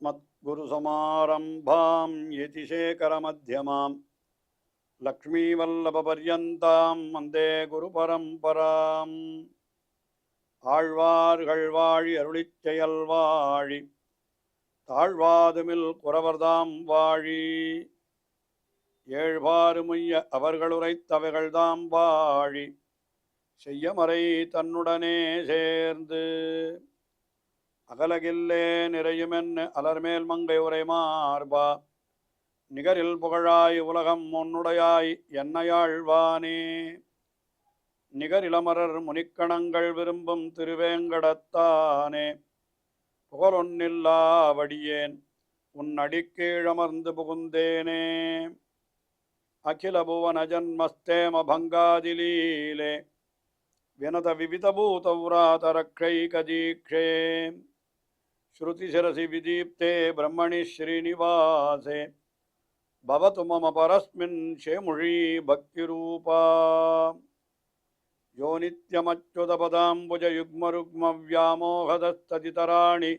अस्मद्गुरुसमारम्भां यतिशेखरमध्यमां लक्ष्मीवल्लभपर्यन्तां वन्दे गुरुपरम्पराम् ஆழ்வார்கள் வாழி அருளிச் செயல் வாழி தாழ்வாதுமில் குறவர்தாம் வாழி ஏழ்வாறுமுய்ய அவர்களுரைத்தவைகள்தாம் வாழி செய்யமறை தன்னுடனே சேர்ந்து அகலகில்லே நிறையுமென்னு அலர்மேல் மங்கை உரை மார்பா நிகரில் புகழாய் உலகம் முன்னுடையாய் என்னையாழ்வானே நிகரிலமரர் முனிக்கணங்கள் விரும்பும் திருவேங்கடத்தானே புகழொன்னில்லாவடியேன் உன் அடிக்கீழமர்ந்து புகுந்தேனே அகில புவன ஜன்மஸ்தேம பங்காதிலீலே வினத விவிதபூதௌராதரக்ஷைகதீக்ஷே ஸ்ருதிசிரசி விதீப்தே பிரம்மணி ஸ்ரீனிவாசே பவது மம பரஸ்மின் ஷேமுழி பக்திரூபா யோ நித்யமच्युतपदाम्बुजयुग्मरुग्मव्यामोहदस्तदितराणि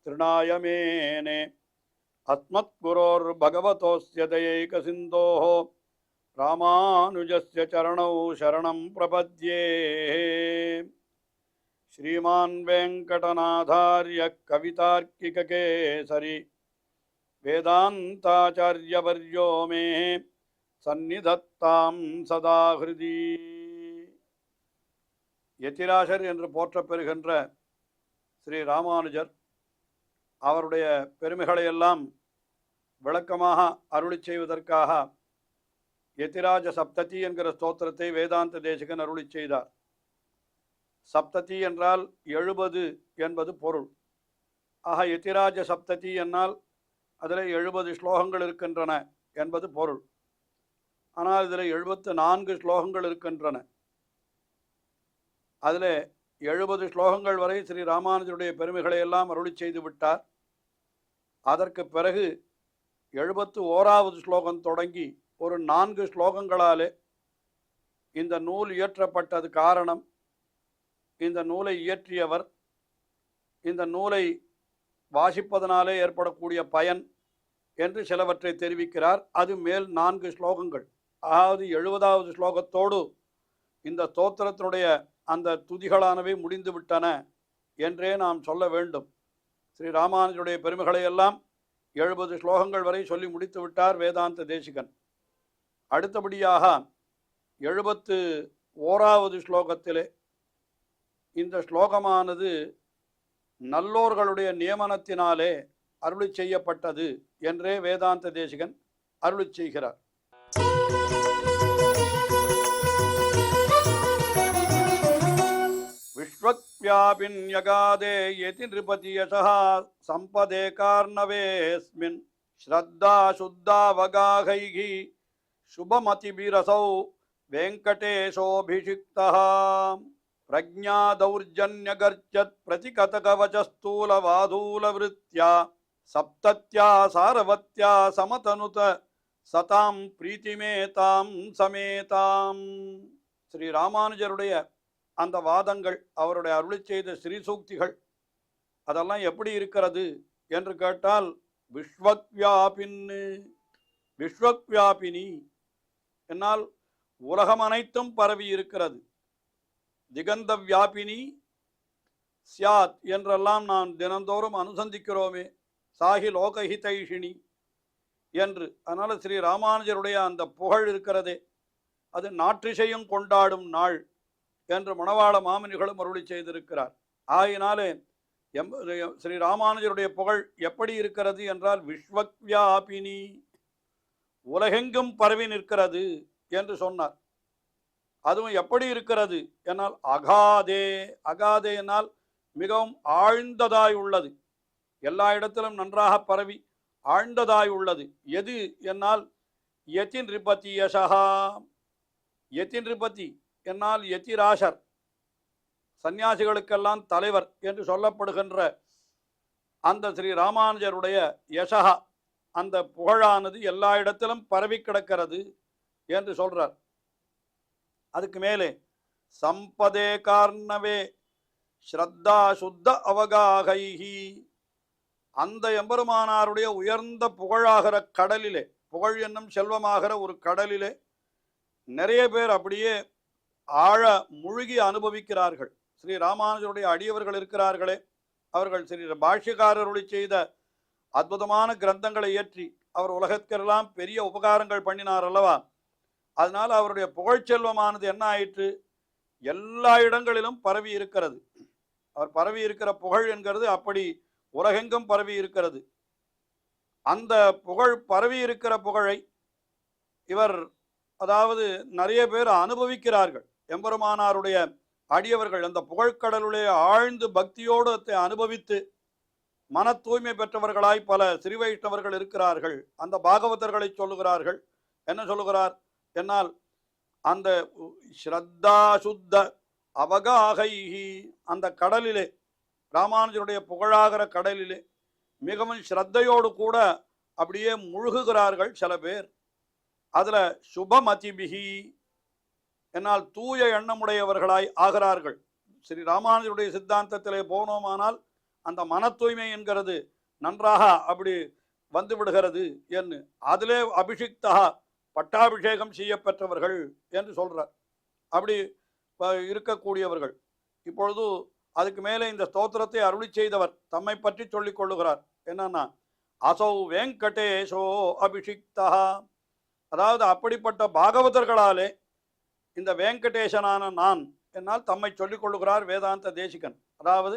तृणाय मेने अस्मद्गुरोर्भगवतोऽस्य दयैकसिन्धोः रामानुजस्य चरणौ शरणं प्रपद्ये श्रीमान् वेङ्कटनाथार्य कवितार्किककेसरी वेदान्ताचार्यवर्यो मे सन्निधत्तां सदा हृदि யதிராசர் என்று போற்றப்பெறுகின்ற ஸ்ரீ ராமானுஜர் அவருடைய பெருமைகளையெல்லாம் விளக்கமாக அருளி செய்வதற்காக யதிராஜ சப்ததி என்கிற ஸ்தோத்திரத்தை வேதாந்த தேசிகன் அருளி செய்தார். சப்ததி என்றால் 70 என்பது பொருள். ஆக யதிராஜ சப்ததி என்னால் அதில் 70 ஸ்லோகங்கள் இருக்கின்றன என்பது பொருள். ஆனால் இதில் 74 ஸ்லோகங்கள் இருக்கின்றன. அதில் 70 ஸ்லோகங்கள் வரை ஸ்ரீ ராமானுஜருடைய பெருமைகளை எல்லாம் அருளி செய்து விட்டார். அதற்கு பிறகு 71வது ஸ்லோகம் தொடங்கி ஒரு 4 ஸ்லோகங்களாலே இந்த நூல் இயற்றப்பட்டது காரணம், இந்த நூலை இயற்றியவர், இந்த நூலை வாசிப்பதனாலே ஏற்படக்கூடிய பயன் என்று சிலவற்றை தெரிவிக்கிறார். அது மேல் 4 ஸ்லோகங்கள், அதாவது 70வது ஸ்லோகத்தோடு இந்த ஸ்தோத்திரத்தினுடைய அந்த துதிகளானவை முடிந்து விட்டன என்றே நாம் சொல்ல வேண்டும். ஸ்ரீ ராமானுஜருடைய பெருமைகளை எல்லாம் 70 ஸ்லோகங்கள் வரை சொல்லி முடித்து விட்டார் வேதாந்த தேசிகன். அடுத்தபடியாக 71வது ஸ்லோகத்திலே இந்த ஸ்லோகமானது நல்லோர்களுடைய நியமனத்தினாலே அருளி செய்யப்பட்டது என்றே வேதாந்த தேசிகன் அருளி செய்கிறார். विश्वव्यापिन्यगादे यति नृपति यशः संपदे कार्णवेस्मिन् श्रद्धा शुद्धावगाहैः शुभमतिभिरसौ वेङ्कटेशोऽभिषिक्तः प्रज्ञा दौर्जन्यगर्जत् प्रतिकतकवचस्थूलवाधूलवृत्त्या सप्तत्या सारवत्या समतनुत सतां प्रीतिमेतां समेतां. श्री ராமானுஜருடைய அந்த வாதங்கள், அவருடைய அருளி செய்த ஸ்ரீசூக்திகள் அதெல்லாம் எப்படி இருக்கிறது என்று கேட்டால், விஸ்வவ்யாபினி என்னால் உலகம் அனைத்தும் பரவி இருக்கிறது. திகந்த வியாபினி சியாத் என்றெல்லாம் நாம் தினந்தோறும் அனுசந்திக்கிறோமே, சாகி லோகஹிதைஷினி என்று. அதனால் ஸ்ரீ ராமானுஜருடைய அந்த புகழ் இருக்கிறதே, அது நாற்றிசையும் கொண்டாடும் நாள் என்று மணவாள மாமுனிகளும் அருளி செய்திருக்கிறார். ஆயினாலே ஸ்ரீ ராமானுஜருடைய புகழ் எப்படி இருக்கிறது என்றால் விஸ்வவ்யாபினி, உலகெங்கும் பரவி நிற்கிறது என்று சொன்னார். அதுவும் எப்படி இருக்கிறது என்னால் அகாதே, அகாதே என்னால் மிகவும் ஆழ்ந்ததாய் உள்ளது, எல்லா இடத்திலும் நன்றாக பரவி ஆழ்ந்ததாய் உள்ளது. எது என்னால் யதி நிருபதி யசஹா, யதி நிருபதி என்னால் யதிராசர், சந்நியாசிகளுக்கெல்லாம் தலைவர் என்று சொல்லப்படுகின்ற அந்த ஸ்ரீ ராமானுஜருடைய யசஹா, அந்த புகழானது எல்லா இடத்திலும் பரவி கிடக்கிறது என்று சொல்றார். அதுக்கு மேலே சம்பதே கார்ணவே ஸ்ரத்தா சுத்த அவகாகைஹி, அந்த எம்பெருமானாருடைய உயர்ந்த புகழாகிற கடலிலே, புகழ் என்னும் செல்வமாகிற ஒரு கடலிலே நிறைய பேர் அப்படியே ஆழ முழுகி அனுபவிக்கிறார்கள். ஸ்ரீ ராமானுஜருடைய அடியவர்கள் இருக்கிறார்களே, அவர்கள் ஸ்ரீ பாஷ்யக்காரருடைய செய்த அற்புதமான கிரந்தங்களை இயற்றி அவர் உலகத்திற்கெல்லாம் பெரிய உபகாரங்கள் பண்ணினார் அல்லவா. அதனால அவருடைய புகழ் செல்வமானது என்ன ஆயிற்று, எல்லா இடங்களிலும் பரவி இருக்கிறது. அவர் பரவி இருக்கிற புகழ் என்கிறது அப்படி உலகெங்கும் பரவி இருக்கிறது. அந்த புகழ் பரவி இருக்கிற புகழை இவர் அதாவது நிறைய பேர் அனுபவிக்கிறார்கள். எம்பெருமானாருடைய அடியவர்கள் அந்த புகழ்கடலுடைய ஆழ்ந்து பக்தியோடு அனுபவித்து மன தூய்மை பெற்றவர்களாய் பல ஸ்ரீ வைஷ்ணவர்கள் இருக்கிறார்கள். அந்த பாகவதர்களை சொல்லுகிறார்கள். என்ன சொல்லுகிறார் என்னால், அந்த ஸ்ரத்தா சுத்த அவகாகைஹி, அந்த கடலிலே, ராமானுஜருடைய புகழாகிற கடலிலே மிகவும் ஸ்ரத்தையோடு கூட அப்படியே முழுகுகிறார்கள் சில பேர். அதுல சுபமதிபிகி, என்னால் தூய எண்ணமுடையவர்களாய் ஆகிறார்கள். ஸ்ரீ ராமானுஜருடைய சித்தாந்தத்திலே போனோமானால் அந்த மன தூய்மை என்கிறது நன்றாக அப்படி வந்து விடுகிறது என்று, அதிலே அபிஷிக்தா, பட்டாபிஷேகம் செய்யப்பெற்றவர்கள் என்று சொல்றார். அப்படி இருக்கக்கூடியவர்கள். இப்பொழுது அதுக்கு மேலே இந்த ஸ்தோத்திரத்தை அருளி செய்தவர் தம்மை பற்றி சொல்லிக் கொள்ளுகிறார். என்னன்னா, அசௌ வெங்கடேஷோ அபிஷிக்தா, அதாவது அப்படிப்பட்ட பாகவதர்களாலே இந்த வெங்கடேசனான நான் என்னால் தம்மை சொல்லிக் கொள்ளுகிறார் வேதாந்த தேசிகன். அதாவது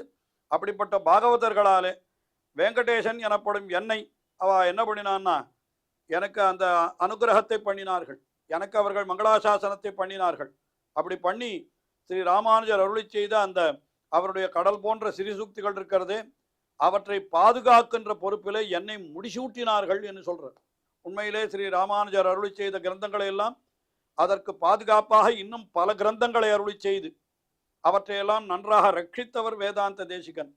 அப்படிப்பட்ட பாகவதர்களாலே வெங்கடேசன் எனப்படும் என்னை அவ என்ன பண்ணினான்னா, எனக்கு அந்த அனுகிரகத்தை பண்ணினார்கள். எனக்கு அவர்கள் மங்களாசாசனத்தை பண்ணினார்கள். அப்படி பண்ணி ஸ்ரீ ராமானுஜர் அருளி செய்த அந்த அவருடைய கடல் போன்ற சிறிசூக்திகள் இருக்கிறதே, அவற்றை பாதுகாக்கின்ற பொறுப்பிலே என்னை முடிசூட்டினார்கள் என்று சொல்றார். உண்மையிலே ஸ்ரீ ராமானுஜர் அருளி செய்த கிரந்தங்களை எல்லாம் அதற்கு பாதுகாப்பாக இன்னும் பல கிரந்தங்களை அருளி செய்து அவற்றையெல்லாம் நன்றாக ரட்சித்தவர் வேதாந்த தேசிகன்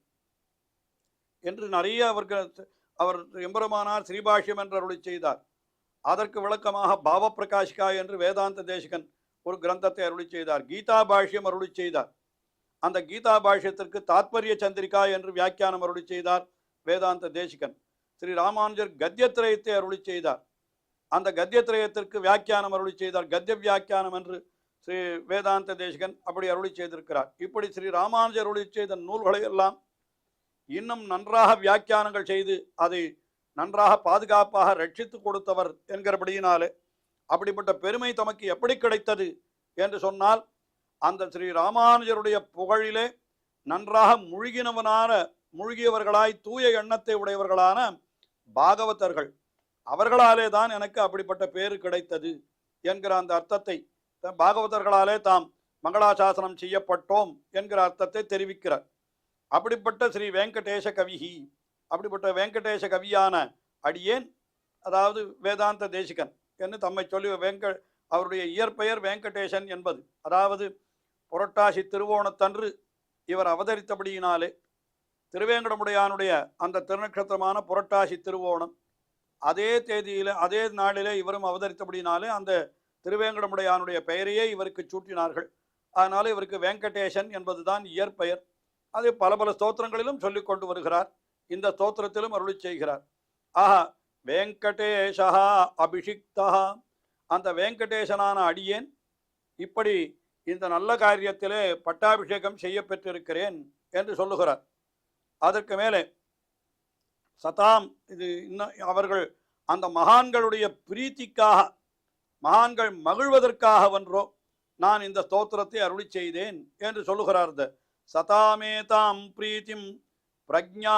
என்று நிறைய அவர் எம்பெருமானார் ஸ்ரீபாஷ்யம் என்று அருளி செய்தார். அதற்கு விளக்கமாக பாவ பிரகாஷிகா என்று வேதாந்த தேசிகன் ஒரு கிரந்தத்தை அருளி செய்தார். கீதா பாஷ்யம் அருளி செய்தார். அந்த கீதா பாஷ்யத்திற்கு தாத்பரிய சந்திரிகா என்று வியாக்கியானம் அருளி செய்தார் வேதாந்த தேசிகன். ஸ்ரீ ராமானுஜர் கத்தியத்திரயத்தை அருளி செய்தார். அந்த கத்தியத்திரயத்திற்கு வியாக்கியானம் அருளி செய்தார். கத்திய வியாக்கியானம் என்று ஸ்ரீ வேதாந்த தேசிகன் அப்படி அருளி செய்திருக்கிறார். இப்படி ஸ்ரீ ராமானுஜர் அருளி செய்த நூல்களை எல்லாம் இன்னும் நன்றாக வியாக்கியானங்கள் செய்து அதை நன்றாக பாதுகாப்பாக ரட்சித்து கொடுத்தவர் என்கிறபடியினாலே அப்படிப்பட்ட பெருமை தமக்கு எப்படி கிடைத்தது என்று சொன்னால், அந்த ஸ்ரீ ராமானுஜருடைய புகழிலே நன்றாக முழுகியவர்களாய் தூய எண்ணத்தை உடையவர்களான பாகவதர்கள், அவர்களாலே தான் எனக்கு அப்படிப்பட்ட பேரு கிடைத்தது என்கிற அந்த அர்த்தத்தை, பாகவதர்களாலே தாம் மங்களாசாசனம் செய்யப்பட்டோம் என்கிற அர்த்தத்தை தெரிவிக்கிறார். அப்படிப்பட்ட ஸ்ரீ வெங்கடேச கவிஹி, அப்படிப்பட்ட வெங்கடேச கவியான அடியேன், அதாவது வேதாந்த தேசிகன் என்று தம்மை சொல்லி அவருடைய இயற்பெயர் வெங்கடேசன் என்பது. அதாவது புரட்டாசி திருவோணத்தன்று இவர் அவதரித்தபடியினாலே திருவேங்கடமுடையானுடைய அந்த திருநட்சத்திரமான புரட்டாசி திருவோணம் அதே தேதியில அதே நாளிலே இவரும் அவதரித்தபடினாலே அந்த திருவேங்கடமுடையானுடைய பெயரையே இவருக்கு சூட்டினார்கள். அதனால இவருக்கு வெங்கடேசன் என்பதுதான் இயற்பெயர். அது பல பல ஸ்தோத்திரங்களிலும் சொல்லிக் கொண்டு வருகிறார். இந்த ஸ்தோத்திரத்திலும் அருளி செய்கிறார். ஆஹா, வெங்கடேஷா அபிஷிக்தா, அந்த வெங்கடேசனான அடியேன் இப்படி இந்த நல்ல காரியத்திலே பட்டாபிஷேகம் செய்ய பெற்றிருக்கிறேன் என்று சொல்லுகிறார். அதற்கு மேலே சதாம், இது இன்னும் அவர்கள் அந்த மகான்களுடைய பிரீத்திக்காக, மகான்கள் மகிழ்வதற்காக வென்றோ நான் இந்த ஸ்தோத்திரத்தை அருளி செய்தேன் என்று சொல்லுகிறார். சதாமேதாம் பிரீத்திம் பிரஜா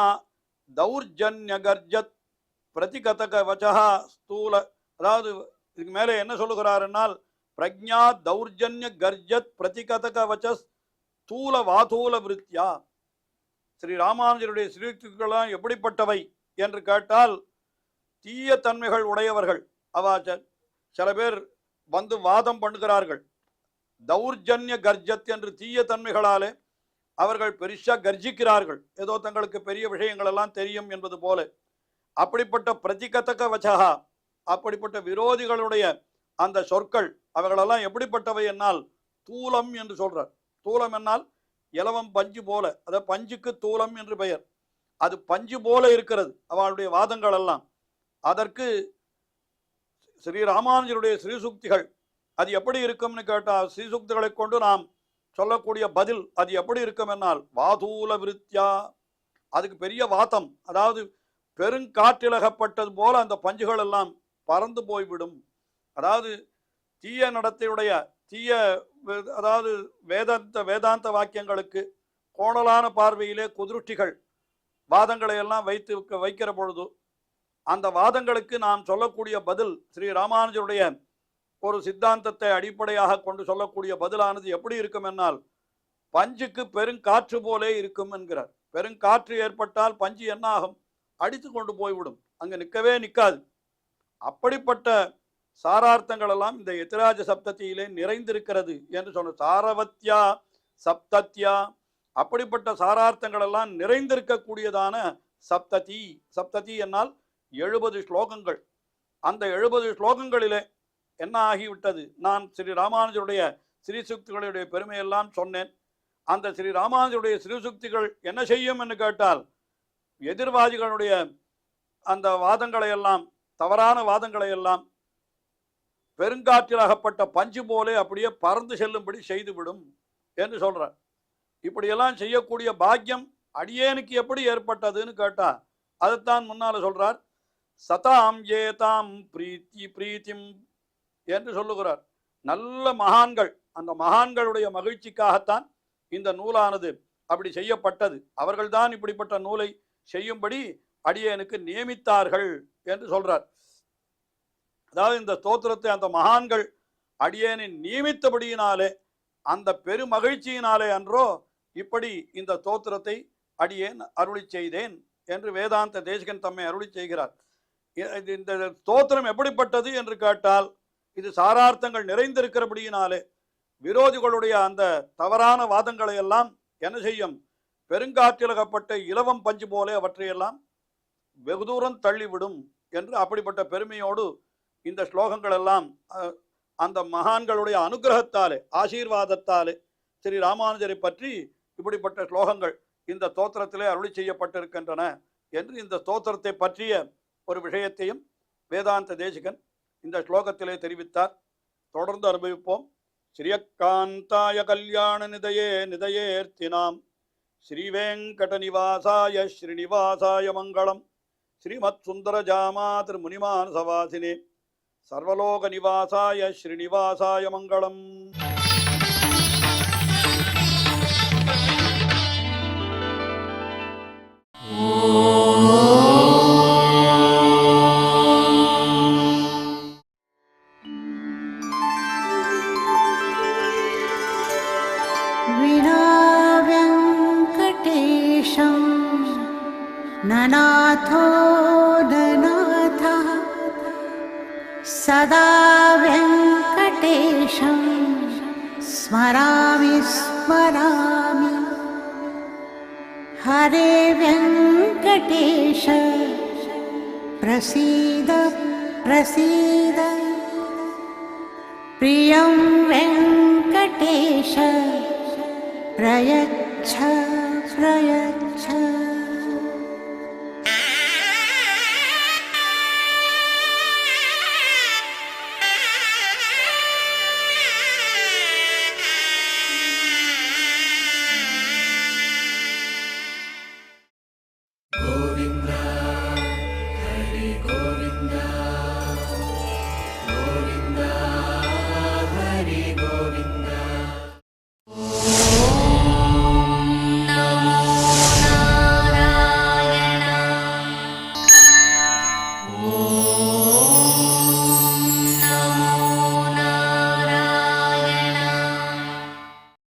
தௌர்ஜன்ய கர்ஜத் பிரதிகதக வச்சா ஸ்தூல, அதாவது இதுக்கு மேலே என்ன சொல்லுகிறாருன்னால், பிரஜா தௌர்ஜன்ய கர்ஜத் பிரதிகதக வச்ச ஸ்தூல வாதூல விருத்தியா. ஸ்ரீ ராமானுஜருடைய ஸ்ரீக்திகளாம் எப்படிப்பட்டவை என்று கேட்டால், தீய தன்மைகள் உடையவர்கள். அவ சில பேர் வந்து வாதம் பண்ணுகிறார்கள். தௌர்ஜன்ய கர்ஜத் என்று தீய தன்மைகளாலே அவர்கள் பெருசா கர்ஜிக்கிறார்கள், ஏதோ தங்களுக்கு பெரிய விஷயங்கள் எல்லாம் தெரியும் என்பது போல. அப்படிப்பட்ட பிரதிகதக வச்சகா, அப்படிப்பட்ட விரோதிகளுடைய அந்த சொற்கள் அவைகளெல்லாம் எப்படிப்பட்டவை என்னால் தூலம் என்று சொல்றார். தூலம் என்னால் இலவம் பஞ்சு போல, அதாவது பஞ்சுக்கு தூலம் என்று பெயர். அது பஞ்சு போல இருக்கிறது அவளுடைய வாதங்கள் எல்லாம். அதற்கு ஸ்ரீ ராமானுஜருடைய ஸ்ரீசுக்திகள் அது எப்படி இருக்கும்னு கேட்டால், ஸ்ரீசுக்திகளை கொண்டு நாம் சொல்லக்கூடிய பதில் அது எப்படி இருக்கும் என்னால், வாதூல விருத்தியா, அதுக்கு பெரிய வாதம், அதாவது பெருங்காற்றிலகப்பட்டது போல அந்த பஞ்சுகள் எல்லாம் பறந்து போய்விடும். அதாவது தீய நடத்தையுடைய தீய, அதாவது வேதாந்த வாக்கியங்களுக்கு கோணலான பார்வையிலே குதிருஷ்டிகள் வாதங்களை எல்லாம் வைக்கிற பொழுது அந்த வாதங்களுக்கு நாம் சொல்லக்கூடிய பதில், ஸ்ரீ ராமானுஜருடைய ஒரு சித்தாந்தத்தை அடிப்படையாக கொண்டு சொல்லக்கூடிய பதிலானது எப்படி இருக்கும் என்னால், பஞ்சுக்கு பெருங்காற்று போலே இருக்கும் என்கிறார். பெருங்காற்று ஏற்பட்டால் பஞ்சு என்ன ஆகும்? அடித்து கொண்டு போய்விடும், அங்கு நிற்கவே நிற்காது. அப்படிப்பட்ட சாரார்த்தங்கள் எல்லாம் இந்த யதிராஜ சப்தத்தியிலே நிறைந்திருக்கிறது என்று சொன்ன சாரவத்யா சப்தத்யா, அப்படிப்பட்ட சாரார்த்தங்கள் எல்லாம் நிறைந்திருக்கக்கூடியதான சப்ததி. சப்ததி என்னால் 70 ஸ்லோகங்கள். அந்த 70 ஸ்லோகங்களிலே என்ன ஆகிவிட்டது? நான் ஸ்ரீ ராமானுஜருடைய ஸ்ரீசுக்திகளுடைய பெருமையெல்லாம் சொன்னேன். அந்த ஸ்ரீ ராமானுஜருடைய ஸ்ரீசுக்திகள் என்ன செய்யும் என்று கேட்டால், எதிர்வாதிகளுடைய அந்த வாதங்களை எல்லாம், தவறான வாதங்களை எல்லாம் பெருங்காற்றில் அகப்பட்ட பஞ்சு போலே அப்படியே பறந்து செல்லும்படி செய்துவிடும் என்று சொல்றார். இப்படியெல்லாம் செய்யக்கூடிய பாக்கியம் அடியேனுக்கு எப்படி ஏற்பட்டதுன்னு கேட்டா, அதைத்தான் முன்னால சொல்றார். சதாம் ஏதாம் பிரீத்திம் என்று சொல்லுகிறார். நல்ல மகான்கள், அந்த மகான்களுடைய மகிழ்ச்சிக்காகத்தான் இந்த நூலானது அப்படி செய்யப்பட்டது. அவர்கள்தான் இப்படிப்பட்ட நூலை செய்யும்படி அடியேனுக்கு நியமித்தார்கள் என்று சொல்றார். அதாவது இந்த ஸ்தோத்திரத்தை அந்த மகான்கள் அடியேனை நியமித்தபடியினாலே, அந்த பெருமகிழ்ச்சியினாலே அன்றோ இப்படி இந்த ஸ்தோத்திரத்தை அடியேன் அருளி செய்தேன் என்று வேதாந்த தேசிகன் தம்மை அருளி செய்கிறார். இந்த ஸ்தோத்திரம் எப்படிப்பட்டது என்று கேட்டால், இது சாரார்த்தங்கள் நிறைந்திருக்கிறபடியினாலே விரோதிகளுடைய அந்த தவறான வாதங்களை எல்லாம் என்ன செய்யும்? பெருங்காற்றிலகப்பட்ட இலவம் பஞ்சு போல அவற்றையெல்லாம் வெகு தூரம் தள்ளிவிடும் என்று அப்படிப்பட்ட பெருமையோடு இந்த ஸ்லோகங்கள் எல்லாம் அந்த மகான்களுடைய அனுகிரகத்தாலே, ஆசீர்வாதத்தாலே ஸ்ரீ ராமானுஜரை பற்றி இப்படிப்பட்ட ஸ்லோகங்கள் இந்த ஸ்தோத்திரத்திலே அருளி செய்யப்பட்டிருக்கின்றன என்று இந்த ஸ்தோத்திரத்தை பற்றிய ஒரு விஷயத்தையும் வேதாந்த தேசிகன் இந்த ஸ்லோகத்திலே தெரிவித்தார். தொடர்ந்து அனுபவிப்போம். ஸ்ரீயக்காந்தாய கல்யாண நிதயே நிதயேர்த்தினாம் ஸ்ரீவேங்கட நிவாசாய ஸ்ரீனிவாசாய மங்களம். ஸ்ரீமத் சுந்தர ஜாமாதிர் முனிமானசவாசினே சர்வலோக நிவாசாய ஸ்ரீனிவாசாய மங்களம். ननाथो ननाथः सदा वेङ्कटेशं स्मरामि स्मरामि. हरे वेङ्कटेश प्रसीद प्रसीद. प्रियं वेङ्कटेश प्रयच्छ प्रयच्छ.